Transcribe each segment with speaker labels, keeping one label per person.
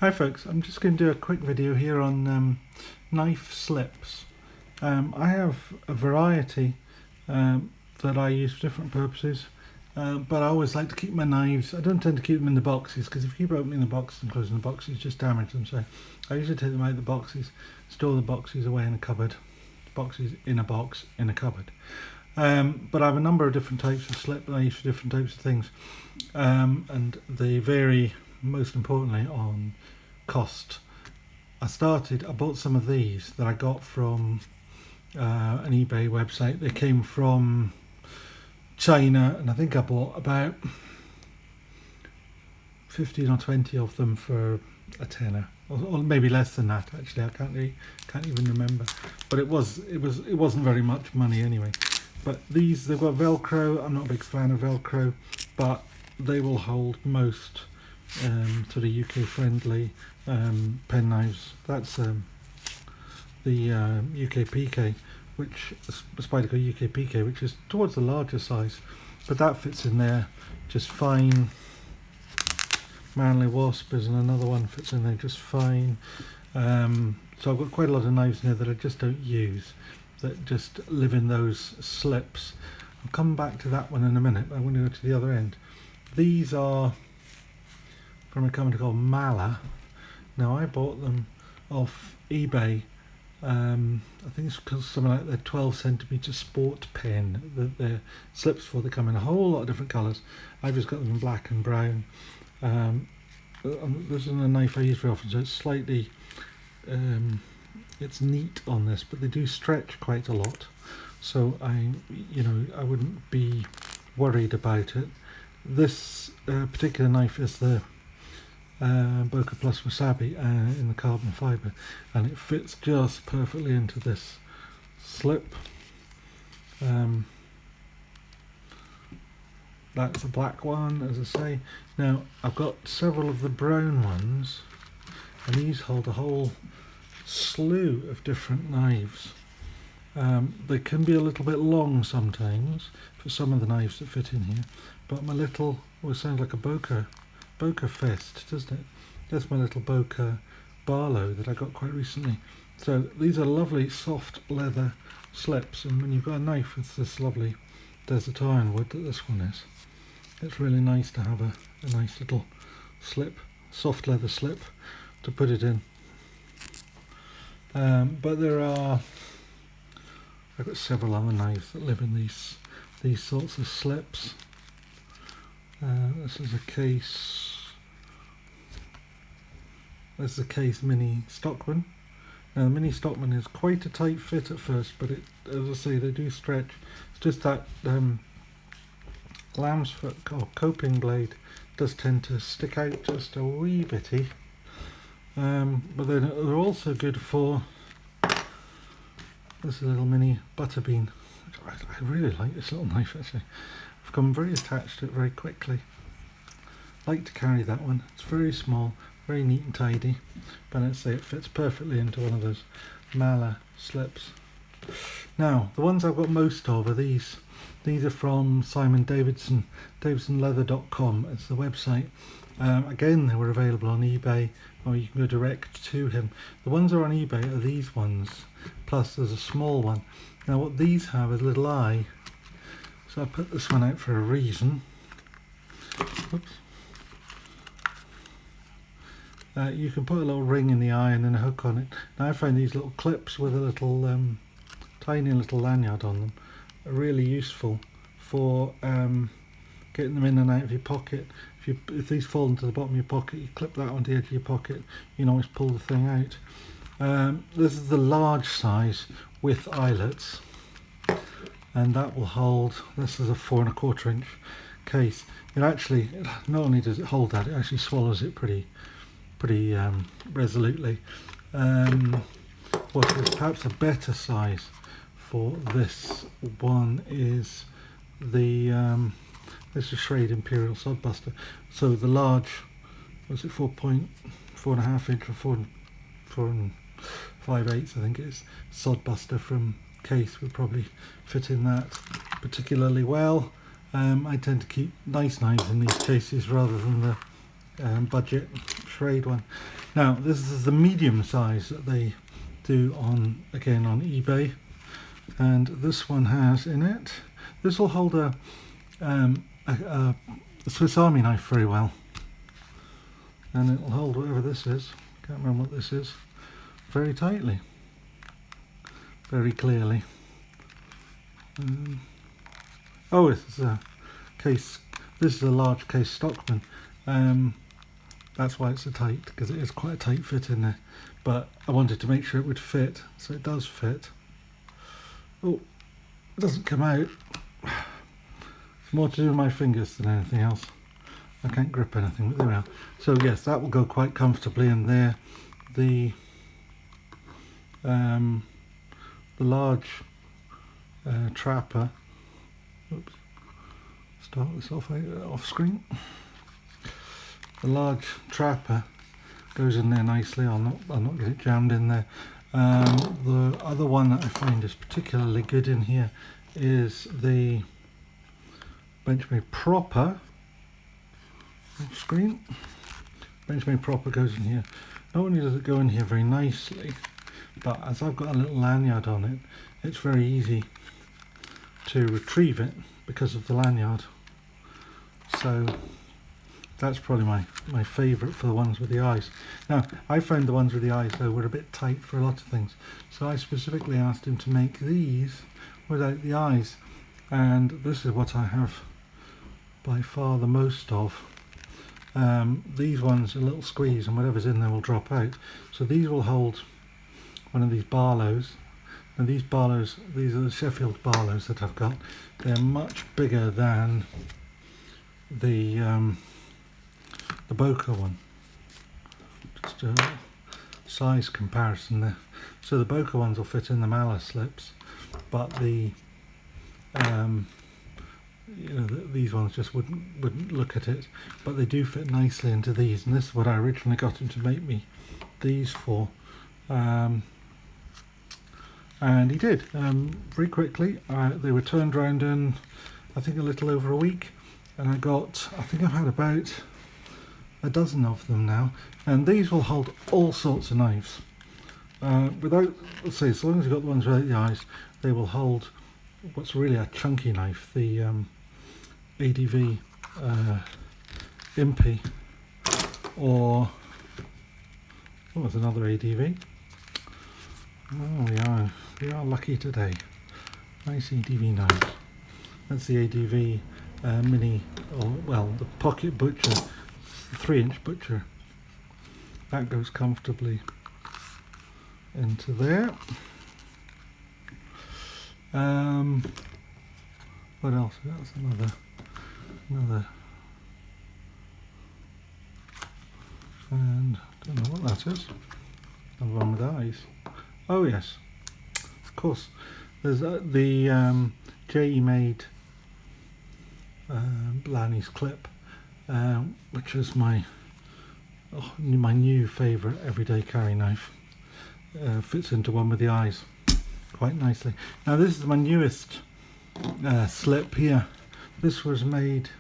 Speaker 1: Hi folks, I'm just going to do a quick video here on knife slips. I have a variety that I use for different purposes, but I always like to keep my knives, I don't tend to keep them in the boxes because if you keep opening the boxes and closing the boxes, you just damage them. So I usually take them out of the boxes, store the boxes away in a cupboard, boxes in a box in a cupboard. But I have a number of different types of slip that I use for different types of things, and they vary most importantly on cost. I bought some of these that I got from an eBay website. They came from China, and I think I bought about 15 or 20 of them for a tenner, or maybe less than that. Actually, I can't even remember. But it wasn't very much money anyway. But these, they've got Velcro. I'm not a big fan of Velcro, but they will hold most sort of UK friendly pen knives. That's the UK PK, which Spyderco UK PK, which is towards the larger size, but that fits in there just fine. Manly Wasp is another one, fits in there just fine. So I've got quite a lot of knives in there that I just don't use, that just live in those slips. I'll come back to that one in a minute. I'm going to go to the other end. These are from a company called Mala. Now I bought them off eBay. I think it's because something like their 12 centimeter sport pen that their slips for. They come in a whole lot of different colours. I've just got them in black and brown. This isn't a knife I use very often, so it's slightly it's neat on this, but they do stretch quite a lot. So I wouldn't be worried about it. This particular knife is the Bokeh Plus Wasabi in the carbon fibre, and it fits just perfectly into this slip. That's a black one, as I say. Now I've got several of the brown ones, and these hold a whole slew of different knives. They can be a little bit long sometimes for some of the knives that fit in here, but my little, sounds like a Bokeh Fest, doesn't it? That's my little Bokeh Barlow that I got quite recently. So these are lovely soft leather slips, and when you've got a knife with this lovely desert ironwood that this one is, it's really nice to have a nice little slip, soft leather slip to put it in. But I've got several other knives that live in these sorts of slips. This is a Case. This is a Case Mini Stockman. Now the Mini Stockman is quite a tight fit at first, but as I say, they do stretch. It's just that lamb's foot or coping blade does tend to stick out just a wee bitty. But then they're also good for this little mini butterbean. I really like this little knife actually. I've become very attached to it very quickly. Like to carry that one. It's very small, very neat and tidy, but I'd say it fits perfectly into one of those Mala slips. Now the ones I've got most of are these. These are from Simon Davidson, davidsonleather.com. It's the website. Again, they were available on eBay, or you can go direct to him. The ones that are on eBay are these ones, plus there's a small one. Now what these have is a little eye, so I put this one out for a reason. Oops. You can put a little ring in the eye and then a hook on it. Now I find these little clips with a little tiny little lanyard on them are really useful for getting them in and out of your pocket. If these fall into the bottom of your pocket, you clip that onto the edge of your pocket, you can always pull the thing out. This is the large size with eyelets, and that will hold, this is a 4 1/4 inch case. It actually, not only does it hold that, it actually swallows it pretty resolutely. What is perhaps a better size for this one is the this is Schrade Imperial Sodbuster. So the large, was it 4.5 inch or 4 5/8, I think it is, Sodbuster from Case would probably fit in that particularly well. I tend to keep nice knives in these cases rather than the budget suede one. Now this is the medium size that they do on eBay, and this one has in it. This will hold a Swiss Army knife very well, and it will hold whatever this is. Can't remember what this is. Very tightly, very clearly. Oh, this is a case. This is a large case Stockman. That's why it's so tight, because it is quite a tight fit in there. But I wanted to make sure it would fit, so it does fit. Oh, it doesn't come out. More to do with my fingers than anything else. I can't grip anything, but there we are. So yes, that will go quite comfortably in there. The large trapper. Oops. Start this off screen. The large trapper goes in there nicely. I'll not get it jammed in there. The other one that I find is particularly good in here is the Benchmade Proper. Off screen. Benchmade Proper goes in here. Not only does it go in here very nicely, but as I've got a little lanyard on it, it's very easy to retrieve it because of the lanyard. So that's probably my favourite for the ones with the eyes. Now, I found the ones with the eyes though were a bit tight for a lot of things, so I specifically asked him to make these without the eyes, and this is what I have by far the most of. These ones, a little squeeze and whatever's in there will drop out, so these will hold one of these Barlows. And these Barlows, these are the Sheffield Barlows that I've got. They're much bigger than the Boca one. Just a size comparison there. So the Boca ones will fit in the Mala slips, but the these ones just wouldn't look at it. But they do fit nicely into these, and this is what I originally got him to make me these for. And he did very quickly. They were turned around in I think a little over a week, and I think I've had about a dozen of them now, and these will hold all sorts of knives without, let's say, as long as you've got the ones without the eyes, they will hold what's really a chunky knife, the ADV Impy, or there's another ADV. Oh, we are lucky today. Nice ADV knives. That's the ADV Mini, or well, the Pocket Butcher, 3-inch butcher. That goes comfortably into there. What else? That's another. And I don't know what that is. Another one with eyes. Oh yes, of course. There's the J.E. made Blanny's clip, which is my new favourite everyday carry knife. Fits into one with the eyes quite nicely. Now this is my newest slip here. This was made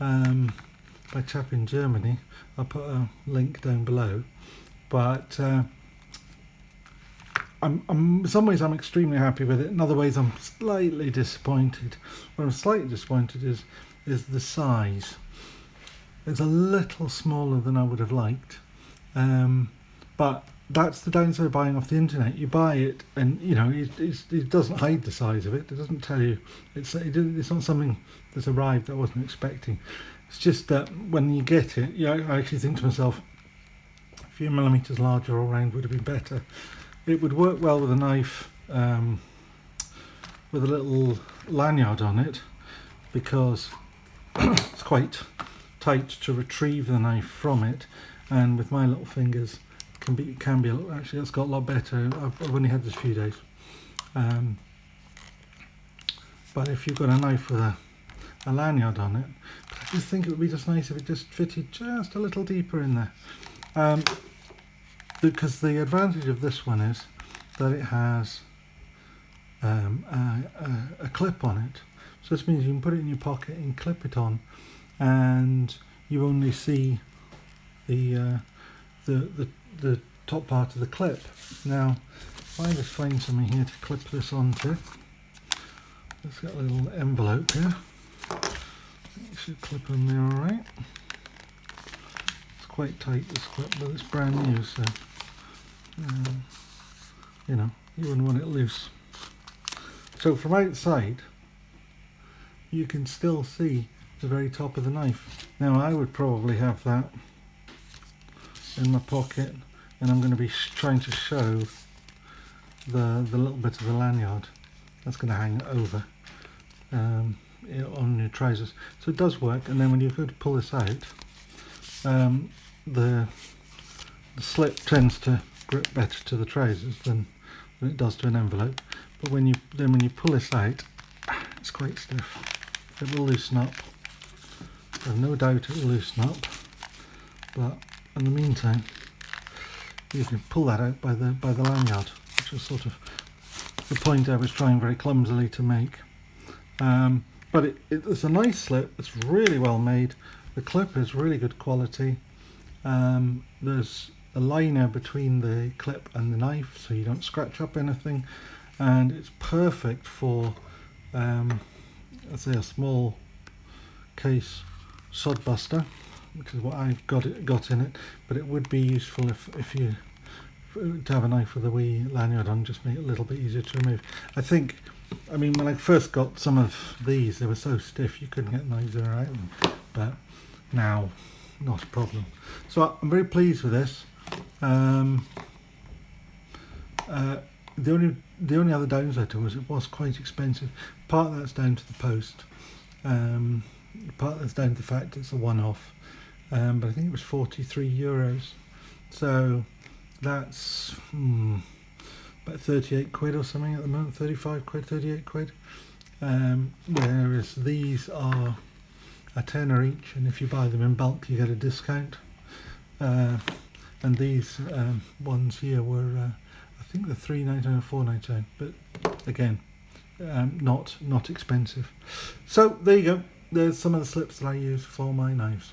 Speaker 1: by a chap in Germany. I'll put a link down below. But in some ways I'm extremely happy with it. In other ways I'm slightly disappointed. What I'm slightly disappointed is the size. It's a little smaller than I would have liked, but that's the downside of buying off the internet. You buy it, and it doesn't hide the size of it. It doesn't tell you. It's not something that's arrived that I wasn't expecting. It's just that when you get it, I actually think to myself, a few millimeters larger all round would have been better. It would work well with a knife with a little lanyard on it, because it's quite tight to retrieve the knife from it, and with my little fingers it can be a little, actually it's got a lot better. I've only had this a few days, but if you've got a knife with a lanyard on it, I just think it would be just nice if it just fitted just a little deeper in there, because the advantage of this one is that it has a clip on it. So this means you can put it in your pocket and clip it on, and you only see the the top part of the clip. Now, if I just find something here to clip this onto, let's get a little envelope here. It should clip on there all right. It's quite tight, this clip, but it's brand new, so you know, you wouldn't want it loose. So from outside, you can still see the very top of the knife. Now I would probably have that in my pocket, and I'm going to be trying to show the little bit of the lanyard that's going to hang over on your trousers. So it does work, and then when you go to pull this out, the slip tends to grip better to the trousers than it does to an envelope. But when you pull this out, it's quite stiff. It will loosen up. I've no doubt it will loosen up. But in the meantime, you can pull that out by the lanyard, which is sort of the point I was trying very clumsily to make. But it's a nice slip. It's really well made. The clip is really good quality. There's a liner between the clip and the knife, so you don't scratch up anything, and it's perfect for let's say a small case sod buster, which is what I've got in it. But it would be useful if you to have a knife with a wee lanyard on, just make it a little bit easier to remove. I mean, when I first got some of these, they were so stiff you couldn't get knives out of them, but now not a problem. So I'm very pleased with this. The only other downside to it was quite expensive. Part of that's down to the post. Part that's down to the fact it's a one-off. But I think it was €43. So that's about 38 quid or something at the moment, 35 quid, 38 quid. Whereas these are a tenner each, and if you buy them in bulk you get a discount. And these ones here were I think they're £3.99 or £4.99, but again, not expensive. So there you go. There's some of the slips that I use for my knives.